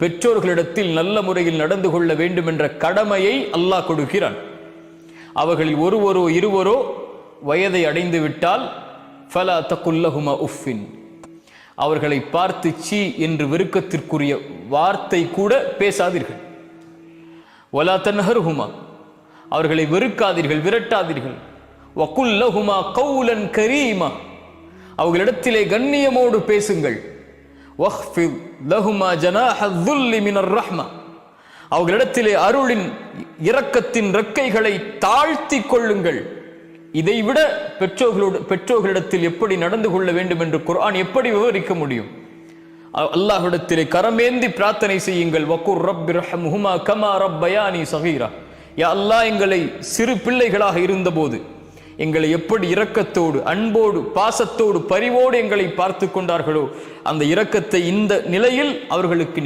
பெற்றோர்களிடத்தில் நல்ல முறையில் நடந்து கொள்ள வேண்டும் என்ற கடமையை அல்லாஹ் கொடுக்கிறான். அவர்களில் ஒருவரோ இருவரோ வயதை அடைந்து விட்டால் ஃபலா தகுல்லஹுமா உஃபின், அவர்களை பார்த்து சீ என்று வெறுக்கத்திற்குரிய வார்த்தை கூட பேசாதீர்கள். வலா தன்ஹர்ஹுமா, அவர்களை வெறுக்காதீர்கள், விரட்டாதீர்கள். வகுல்லஹுமா கௌலன் கரீமா, அவர்களிடத்திலே கண்ணியமோடு பேசுங்கள். வஹ்ஃபித் லஹுமா ஜனாஹ ذுல்லி மினர் ரஹ்மா, அவர்களிடத்திலே அருளின் இரக்கத்தின் ரெக்கைகளை தாழ்த்தி கொள்ளுங்கள். இதைவிட பெற்றோர்களிடத்தில் எப்படி நடந்து கொள்ள வேண்டும் என்று குர்ஆன் எப்படி விவரிக்க முடியும்? அல்லாஹ்விடத்திலே கரமேந்தி பிரார்த்தனை செய்யுங்கள். வகுர் ரப்பிர்ஹம்ஹுமா கமா ரப்பயானி ஸகீரா, யா அல்லாஹ், எங்களை சிறு பிள்ளைகளாக இருந்தபோது எங்களை எப்படி இரக்கத்தோடு, அன்போடு, பாசத்தோடு, பரிவோடு எங்களை பார்த்து கொண்டார்களோ அந்த இரக்கத்தை இந்த நிலையில் அவர்களுக்கு